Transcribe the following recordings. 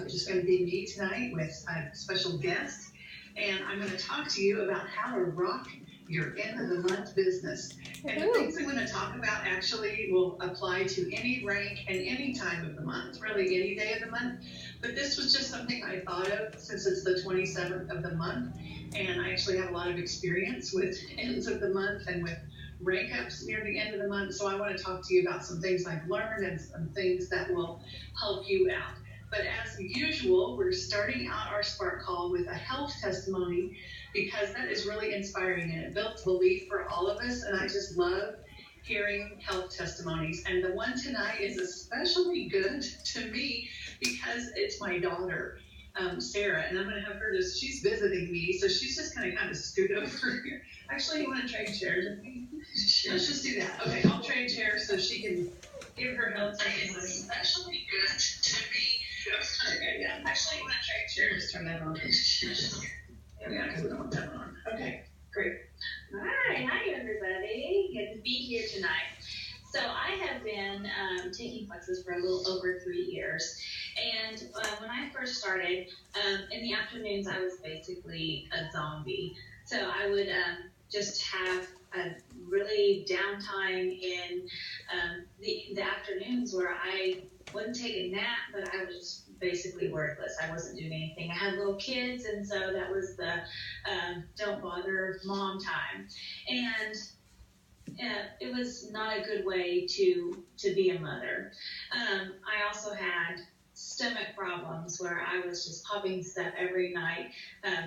just going to be me tonight with a special guest, and I'm going to talk to you about how to rock your end of the month business. And the things I'm going to talk about actually will apply to any rank and any time of the month, really any day of the month. But this was just something I thought of since it's the 27th of the month, and I actually have a lot of experience with ends of the month and with rank ups near the end of the month. So I want to talk to you about some things I've learned and some things that will help you out. But as usual, we're starting out our Spark Call with a health testimony because that is really inspiring and it builds belief for all of us. And I just love hearing health testimonies. And the one tonight is especially good to me because it's my daughter, Sarah, and I'm going to have her she's visiting me, so she's just going to kind of scoot over here. Actually, you want to trade chairs with me? Sure. Let's just do that. Okay, I'll trade chairs so she can give her health testimony. It's especially good to me. Okay, yeah. Actually, you want to trade chairs? Just turn that on. Yeah, because we don't want that one on. Okay, great. Hi everybody. Good to be here tonight. So I have been taking Plexus for a little over 3 years. And when I first started, in the afternoons, I was basically a zombie. So I would just have a really downtime in the afternoons where I wouldn't take a nap, but I was basically worthless. I wasn't doing anything. I had little kids, and so that was the don't bother mom time. And it was not a good way to be a mother. I also had stomach problems where I was just popping stuff every night,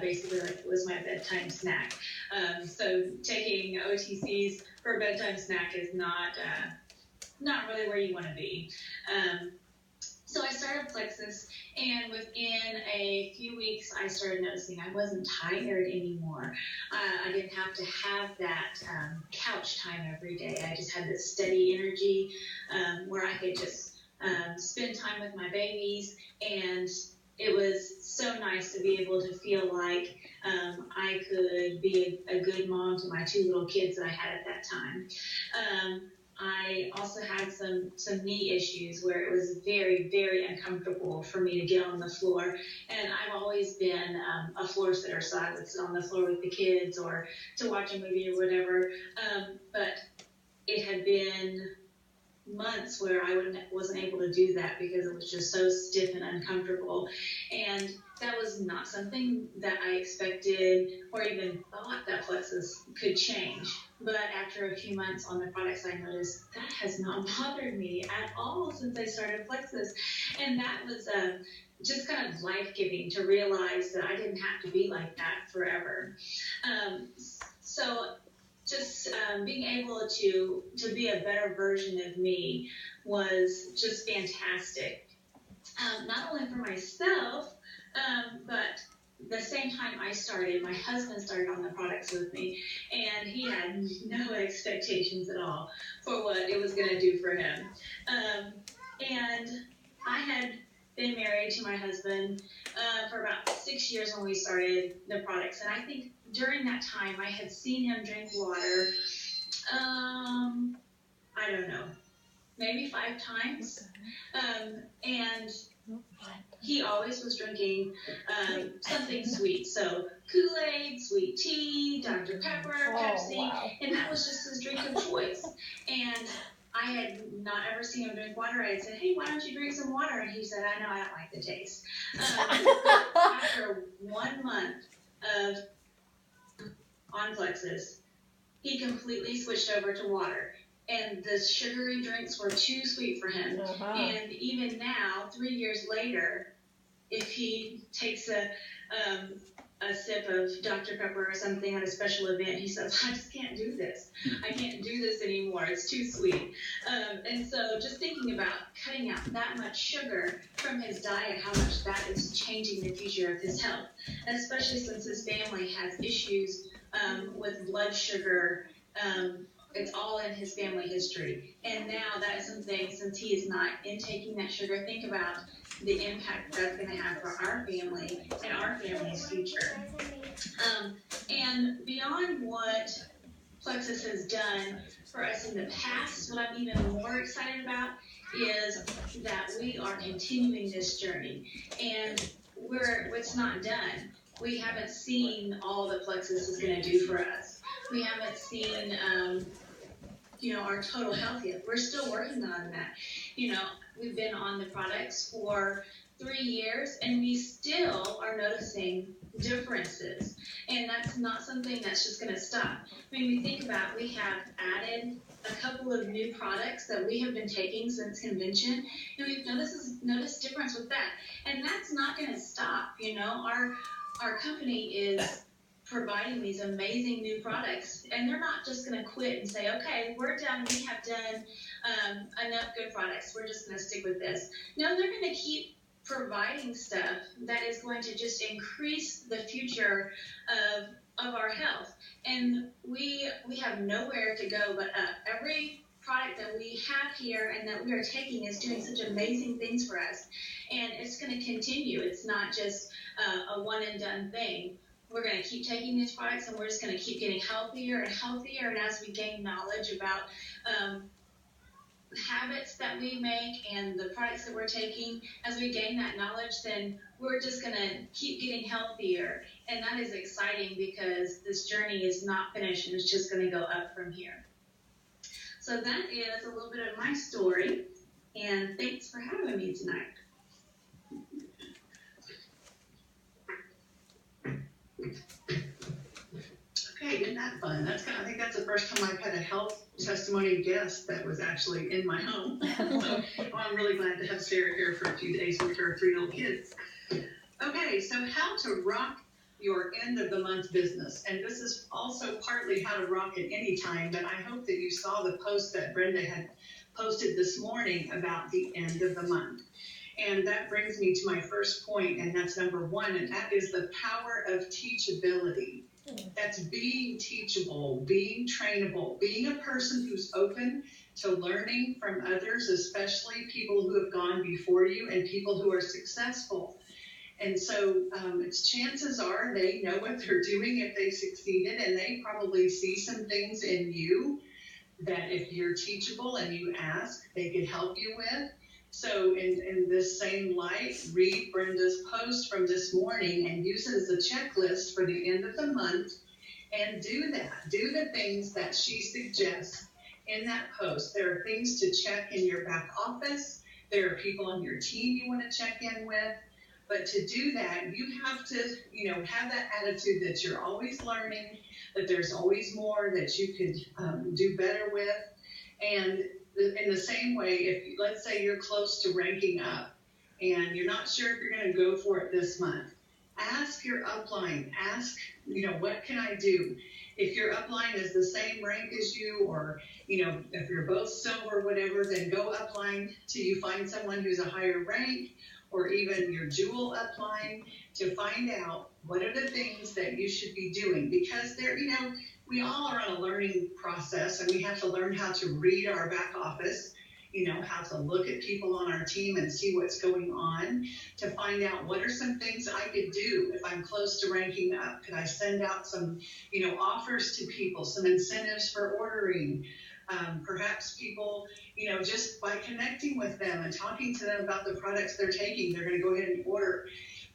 basically like it was my bedtime snack. So taking OTCs for a bedtime snack is not really where you want to be. So I started Plexus, and within a few weeks, I started noticing I wasn't tired anymore. I didn't have to have that couch time every day. I just had this steady energy where I could just spend time with my babies, and it was so nice to be able to feel like I could be a good mom to my 2 little kids that I had at that time. I also had some knee issues where it was very, very uncomfortable for me to get on the floor. And I've always been a floor sitter, so I would sit on the floor with the kids or to watch a movie or whatever. But it had been months where I wasn't able to do that because it was just so stiff and uncomfortable. And that was not something that I expected or even thought that Plexus could change. But after a few months on the products, I noticed that has not bothered me at all since I started Plexus. And that was just kind of life-giving to realize that I didn't have to be like that forever. So just being able to be a better version of me was just fantastic. Not only for myself, but the same time I started, my husband started on the products with me, and he had no expectations at all for what it was going to do for him. And I had been married to my husband for about 6 years when we started the products, and I think during that time I had seen him drink water, I don't know, maybe 5 times, and he always was drinking something sweet. So Kool-Aid, sweet tea, Dr. Pepper, Pepsi, and that was just his drink of choice. And I had not ever seen him drink water. I had said, hey, why don't you drink some water? And he said, I know, I don't like the taste. After 1 month on Plexus, he completely switched over to water. And the sugary drinks were too sweet for him. And even now, 3 years later, if he takes a sip of Dr. Pepper or something at a special event, he says, I just can't do this. I can't do this anymore. It's too sweet. And so just thinking about cutting out that much sugar from his diet, how much that is changing the future of his health, especially since his family has issues with blood sugar. It's all in his family history. And now that is something, since he is not intaking that sugar, think about the impact that's going to have for our family and our family's future. And beyond what Plexus has done for us in the past, what I'm even more excited about is that we are continuing this journey, and it's not done. We haven't seen all that Plexus is going to do for us. We haven't seen our total health yet. We're still working on that. We've been on the products for 3 years, and we still are noticing differences. And that's not something that's just going to stop. When we think about, we have added a couple of new products that we have been taking since convention, and we've noticed difference with that. And that's not going to stop. Our company is providing these amazing new products, and they're not just going to quit and say, okay, we're done, we have done enough good products, we're just going to stick with this. No, they're going to keep providing stuff that is going to just increase the future of our health. And we have nowhere to go but up. Every product that we have here and that we are taking is doing such amazing things for us, and it's going to continue. It's not just a one and done thing. We're going to keep taking these products, and we're just going to keep getting healthier and healthier. And as we gain knowledge about habits that we make and the products that we're taking, as we gain that knowledge, then we're just going to keep getting healthier. And that is exciting because this journey is not finished, and it's just going to go up from here. So that is a little bit of my story, and thanks for having me tonight. Okay, isn't that fun? I think that's the first time I've had a health testimony guest that was actually in my home. So I'm really glad to have Sarah here for a few days with her 3 little kids. Okay, so how to rock your end of the month business. And this is also partly how to rock at any time, but I hope that you saw the post that Brenda had posted this morning about the end of the month. And that brings me to my first point, and that's number 1, and that is the power of teachability. That's being teachable, being trainable, being a person who's open to learning from others, especially people who have gone before you and people who are successful. And so it's chances are they know what they're doing if they succeeded, and they probably see some things in you that if you're teachable and you ask, they could help you with. So in this same light, read Brenda's post from this morning and use it as a checklist for the end of the month, and do that. Do the things that she suggests in that post. There are things to check in your back office. There are people on your team you want to check in with. But to do that, you have to, have that attitude that you're always learning, that there's always more that you could do better with. And in the same way, if let's say you're close to ranking up and you're not sure if you're going to go for it this month, ask your upline, what can I do? If your upline is the same rank as you, or, if you're both silver, whatever, then go upline till you find someone who's a higher rank, or even your jewel upline, to find out what are the things that you should be doing. Because we all are on a learning process, and we have to learn how to read our back office, how to look at people on our team and see what's going on, to find out what are some things I could do if I'm close to ranking up. Could I send out some, offers to people, some incentives for ordering? Perhaps people, just by connecting with them and talking to them about the products they're taking, they're going to go ahead and order.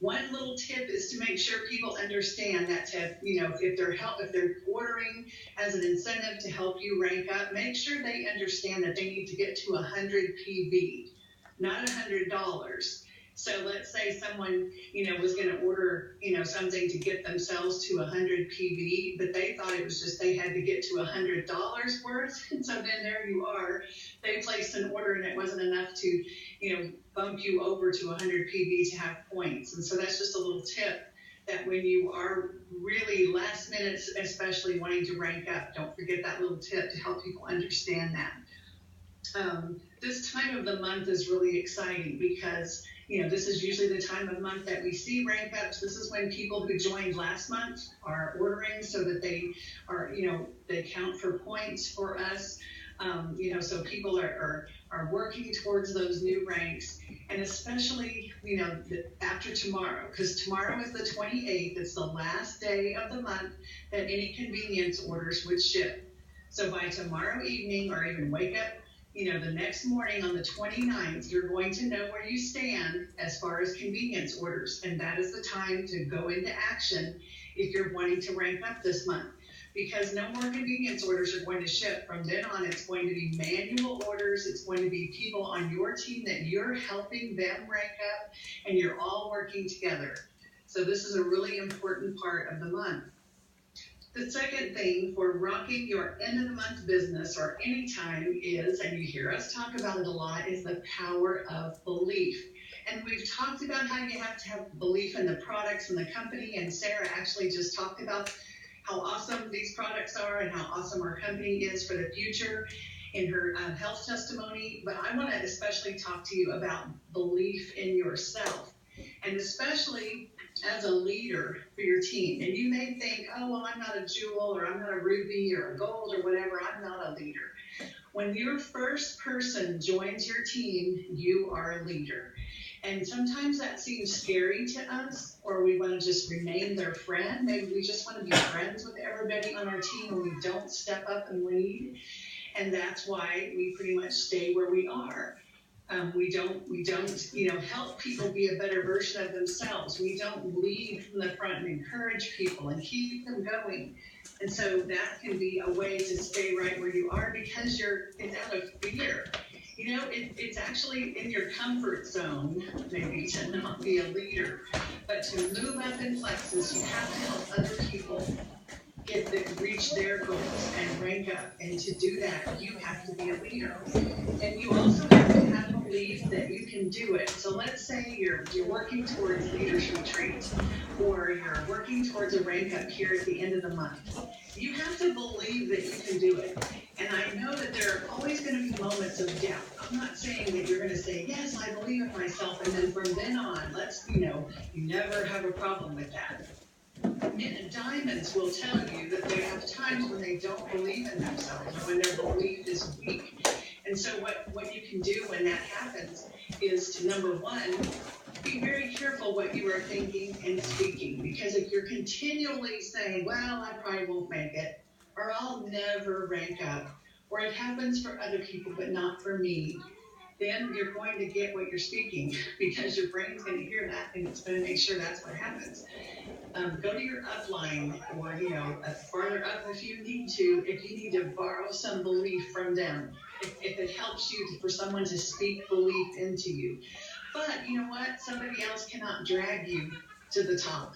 One little tip is to make sure people understand that if they're ordering as an incentive to help you rank up, make sure they understand that they need to get to 100 PV, not $100. So let's say someone, was going to order, something to get themselves to 100 PV, but they thought it was just they had to get to $100 worth. And so then there you are. They placed an order and it wasn't enough to, bump you over to 100 PV to have points. And so that's just a little tip that when you are really last minute, especially wanting to rank up, don't forget that little tip to help people understand that. This time of the month is really exciting because, this is usually the time of month that we see rank ups. This is when people who joined last month are ordering so that they are, they count for points for us. So people are working towards those new ranks, and especially, after tomorrow, because tomorrow is the 28th. It's the last day of the month that any convenience orders would ship. So by tomorrow evening, or even wake up, the next morning on the 29th, you're going to know where you stand as far as convenience orders. And that is the time to go into action if you're wanting to rank up this month. Because no more convenience orders are going to ship. From then on, it's going to be manual orders. It's going to be people on your team that you're helping them rank up, and you're all working together. So this is a really important part of the month. The second thing for rocking your end of the month business or any time is, and you hear us talk about it a lot, is the power of belief. And we've talked about how you have to have belief in the products and the company, and Sarah actually just talked about how awesome these products are and how awesome our company is for the future in her health testimony. But I want to especially talk to you about belief in yourself, and especially as a leader for your team. And you may think, oh, well, I'm not a jewel, or I'm not a ruby, or a gold, or whatever. I'm not a leader. When your first person joins your team, you are a leader. And sometimes that seems scary to us, or we want to just remain their friend. Maybe we just want to be friends with everybody on our team, and we don't step up and lead. And that's why we pretty much stay where we are. We don't, help people be a better version of themselves. We don't lead from the front and encourage people and keep them going. And so that can be a way to stay right where you are, because it's out of fear. It's actually in your comfort zone, maybe, to not be a leader. But to move up in Plexus, you have to help other people reach their goals and rank up. And to do that, you have to be a leader. And you also have to have belief that you can do it. So let's say you're working towards Leaders Retreat, or you're working towards a rank up here at the end of the month. You have to believe that you can do it. And I know that there are always going to be moments of doubt. I'm not saying that you're going to say, yes, I believe in myself, and then from then on, you never have a problem with that. And diamonds will tell you that they have times when they don't believe in themselves, or when their belief is weak. And so what you can do when that happens is to, number one, be very careful what you are thinking and speaking. Because if you're continually saying, well, I probably won't make it, or I'll never rank up, or it happens for other people but not for me, then you're going to get what you're speaking, because your brain's going to hear that, and it's going to make sure that's what happens. Go to your upline, or farther up if you need to borrow some belief from them, if it helps you for someone to speak belief into you. But you know what? Somebody else cannot drag you to the top.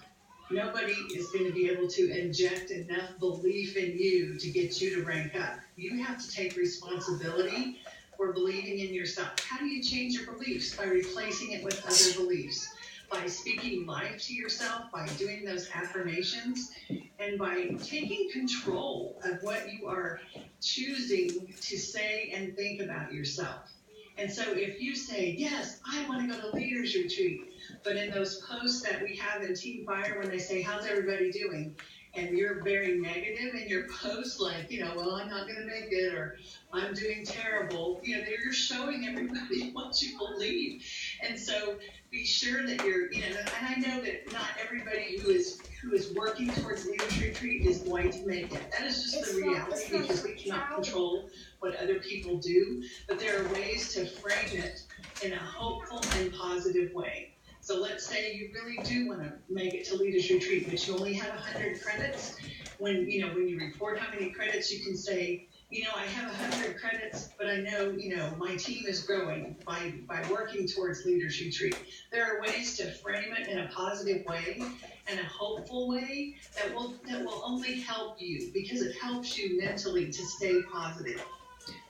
Nobody is going to be able to inject enough belief in you to get you to rank up. You have to take responsibility for believing in yourself. How do you change your beliefs? By replacing it with other beliefs, by speaking life to yourself, by doing those affirmations, and by taking control of what you are choosing to say and think about yourself. And so if you say, yes, I want to go to Leaders Retreat, but in those posts that we have in Team Fire, when they say, how's everybody doing? And you're very negative in your post, like, well, I'm not going to make it, or I'm doing terrible, you're showing everybody what you believe. And so be sure that you're, and I know that not everybody who is working towards Leaders Retreat is going to make it. That is just the reality, because we cannot control what other people do. But there are ways to frame it in a hopeful and positive way. So let's say you really do want to make it to Leaders Retreat, but you only have 100 credits. When you report how many credits, you can say, I have 100 credits, but I know, my team is growing by working towards Leaders Retreat. There are ways to frame it in a positive way and a hopeful way that will only help you, because it helps you mentally to stay positive.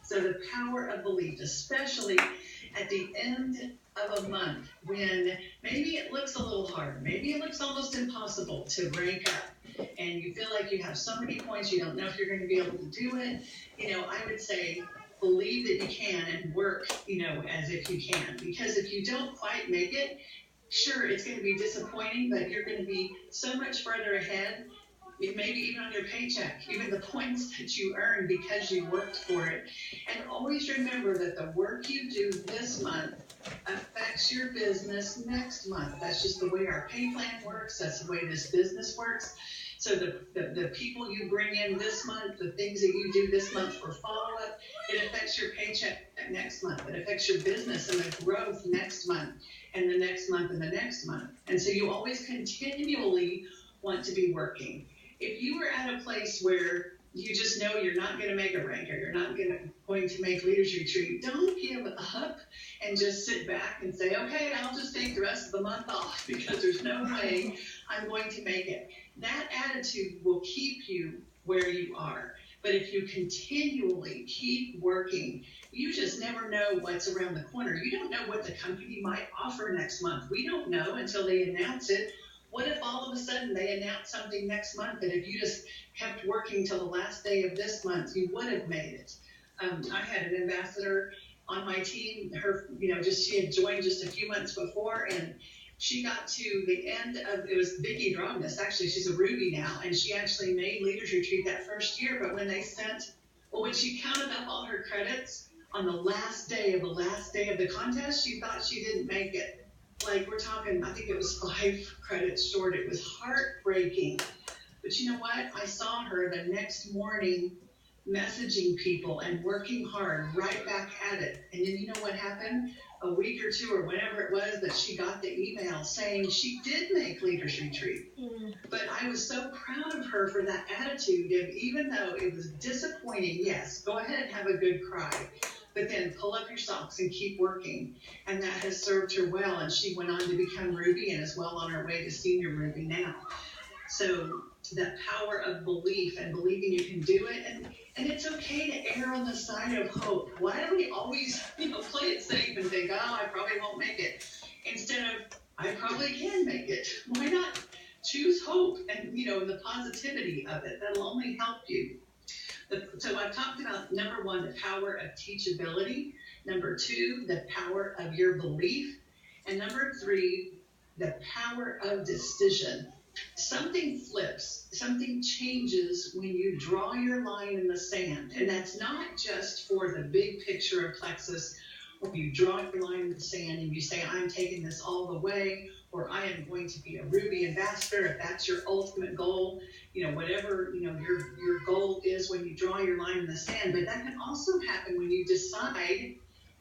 So the power of belief, especially at the end of a month, when maybe it looks a little hard, maybe it looks almost impossible to rank up, and you feel like you have so many points, you don't know if you're going to be able to do it. I would say believe that you can, and work, as if you can. Because if you don't quite make it, sure, it's going to be disappointing, but you're going to be so much further ahead maybe even on your paycheck, even the points that you earn because you worked for it. And always remember that the work you do this month affects your business next month. That's just the way our pay plan works. That's the way this business works. So the people you bring in this month, the things that you do this month for follow-up, it affects your paycheck next month. It affects your business and the growth next month and the next month and the next month. And so you always continually want to be working. If you are at a place where you just know you're not going to make a rank or you're not going to make Leaders Retreat, don't give up and just sit back and say, okay, I'll just take the rest of the month off because there's no way I'm going to make it. That attitude will keep you where you are. But if you continually keep working, you just never know what's around the corner. You don't know what the company might offer next month. We don't know until they announce it. What if all of a sudden they announce something next month that if you just kept working till the last day of this month, you would have made it? I had an ambassador on my team. She had joined just a few months before, and she got to the end of it was Vicki Drobness. Actually, she's a Ruby now, and she actually made Leaders Retreat that first year. But when she counted up all her credits on the last day of the contest, she thought she didn't make it. Like, we're talking, I think it was 5 credits short. It was heartbreaking. But you know what? I saw her the next morning messaging people and working hard right back at it. And then you know what happened? A week or two or whenever it was that she got the email saying she did make Leaders Retreat. But I was so proud of her for that attitude. And even though it was disappointing, yes, go ahead and have a good cry. But then pull up your socks and keep working. And that has served her well. And she went on to become Ruby and is well on her way to Senior Ruby now. So that power of belief and believing you can do it. And it's okay to err on the side of hope. Why do we always, play it safe and think, I probably won't make it, instead of, I probably can make it? Why not choose hope and, the positivity of it? That'll only help you. So I've talked about, number 1, the power of teachability. Number 2, the power of your belief. And number 3, the power of decision. Something flips, something changes when you draw your line in the sand. And that's not just for the big picture of Plexus, where you draw your line in the sand and you say, I'm taking this all the way, or I am going to be a Ruby ambassador, if that's your ultimate goal, whatever, your goal is when you draw your line in the sand. But that can also happen when you decide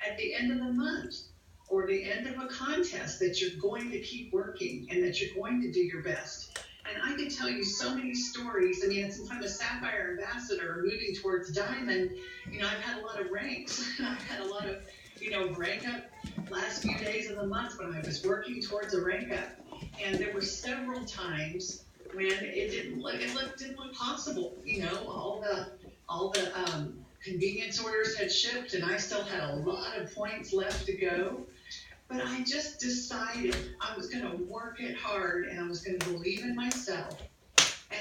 at the end of the month or the end of a contest that you're going to keep working and that you're going to do your best. And I can tell you so many stories. I mean, since I'm a Sapphire ambassador moving towards Diamond, I've had a lot of ranks. I've had a lot of, rank up last few days of the month when I was working towards a rank up. And there were several times when it didn't look possible. All the convenience orders had shipped and I still had a lot of points left to go. But I just decided I was going to work it hard and I was going to believe in myself.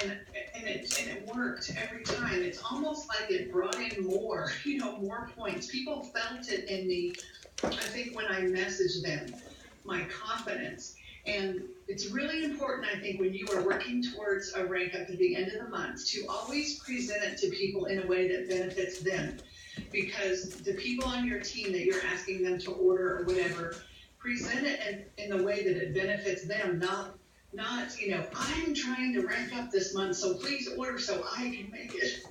And it worked every time. It's almost like it brought in more, more points. People felt it in me, I think, when I messaged them, my confidence. And it's really important, I think, when you are working towards a rank up at the end of the month, to always present it to people in a way that benefits them. Because the people on your team that you're asking them to order or whatever, present it in the way that it benefits them, not, I'm trying to rank up this month, so please order so I can make it.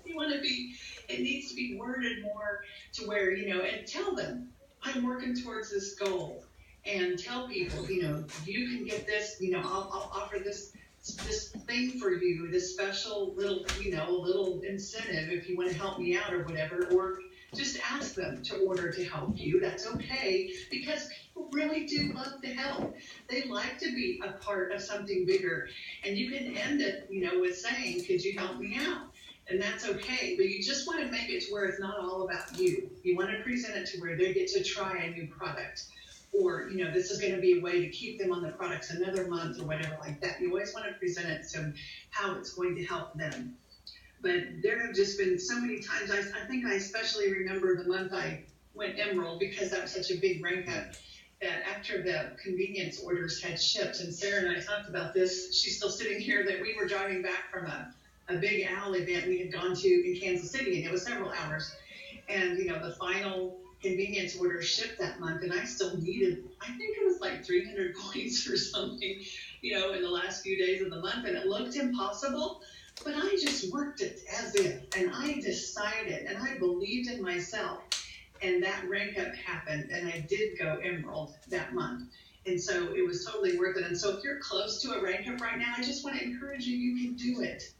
It needs to be worded more to where, and tell them, I'm working towards this goal. And tell people, you can get this, I'll offer this thing for you, this special little, little incentive if you want to help me out or whatever, or just ask them to order to help you. That's okay, because people really do love to help. They like to be a part of something bigger. And you can end it, with saying, could you help me out? And that's okay. But you just want to make it to where it's not all about you. You want to present it to where they get to try a new product. Or, this is going to be a way to keep them on the products another month or whatever like that. You always want to present it to how it's going to help them. But there have just been so many times, I think I especially remember the month I went Emerald, because that was such a big rank up, that after the convenience orders had shipped, and Sarah and I talked about this, she's still sitting here, that we were driving back from a a big owl event we had gone to in Kansas City, and it was several hours. And the final convenience order shipped that month, and I still needed, I think it was like 300 points or something, in the last few days of the month, and it looked impossible. But I just worked it as if, and I decided, and I believed in myself, and that rank up happened, and I did go emerald that month. And so it was totally worth it. And so if you're close to a rank up right now, I just want to encourage you, you can do it,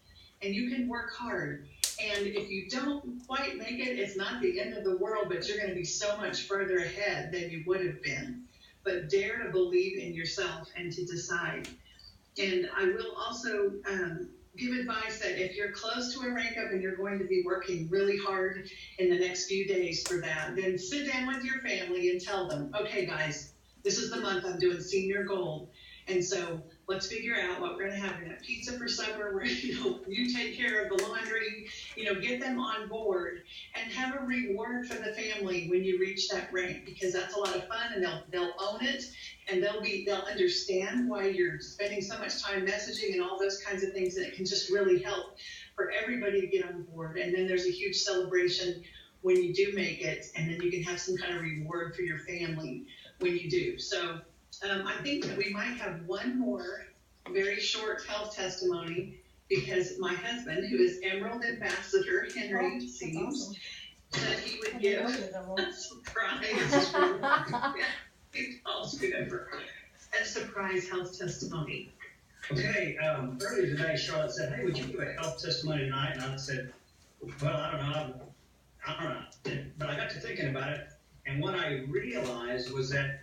and you can work hard. And if you don't quite make it, it's not the end of the world, but you're going to be so much further ahead than you would have been. But dare to believe in yourself and to decide. And I will also give advice that if you're close to a rank up and you're going to be working really hard in the next few days for that, then sit down with your family and tell them, okay, guys, this is the month I'm doing senior gold. And so let's figure out what we're going to have. We're going to have pizza for supper. We're, you take care of the laundry, get them on board and have a reward for the family when you reach that rank, because that's a lot of fun, and they'll own it, and they'll understand why you're spending so much time messaging and all those kinds of things. And it can just really help for everybody to get on board. And then there's a huge celebration when you do make it, and then you can have some kind of reward for your family when you do. So I think that we might have one more very short health testimony, because my husband, who is Emerald Ambassador Henry Seams, awesome, said he would give a surprise. A surprise health testimony. Okay, earlier today, Charlotte said, "Hey, would you do a health testimony tonight?" And I said, "Well, I don't know. I don't know." But I got to thinking about it, and what I realized was that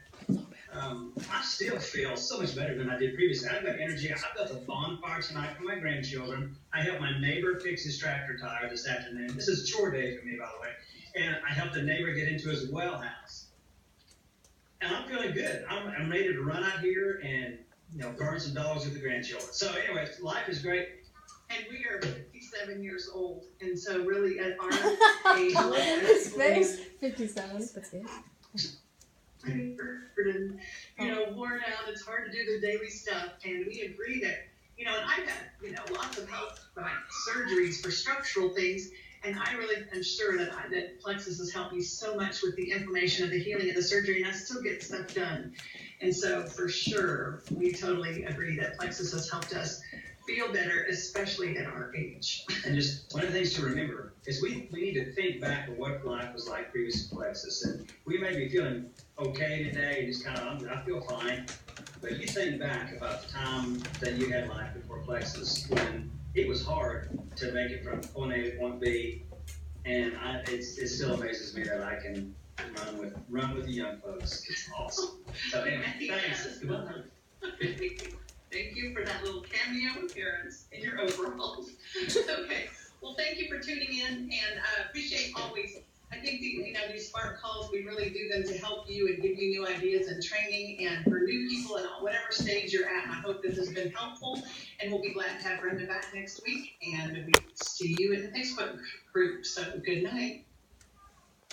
I still feel so much better than I did previously. I've got energy. I built a bonfire tonight for my grandchildren. I helped my neighbor fix his tractor tire this afternoon. This is chore day for me, by the way. And I helped a neighbor get into his well house. And I'm feeling good. I'm ready to run out here and burn some dogs with the grandchildren. So anyway, life is great. And we are 57 years old, and so really at our age, his face, 57. That's good. And worn out. It's hard to do the daily stuff, and we agree that and I've had lots of health surgeries for structural things, and I really am sure that Plexus has helped me so much with the inflammation of the healing of the surgery, and I still get stuff done. And so for sure, we totally agree that Plexus has helped us feel better, especially at our age. And just one of the things to remember is we need to think back of what life was like previous to Plexus. And we may be feeling okay today and just kind of, I feel fine. But you think back about the time that you had life before Plexus, when it was hard to make it from point A to point B. And it still amazes me that I can run with the young folks. It's awesome. So anyway, thanks. Thank you for that little cameo appearance in your overalls. Okay. Well, thank you for tuning in, and I appreciate always. I think these Spark calls, we really do them to help you and give you new ideas and training, and for new people and whatever stage you're at. And I hope this has been helpful, and we'll be glad to have Brenda back next week, and we see you in the Facebook group. So good night.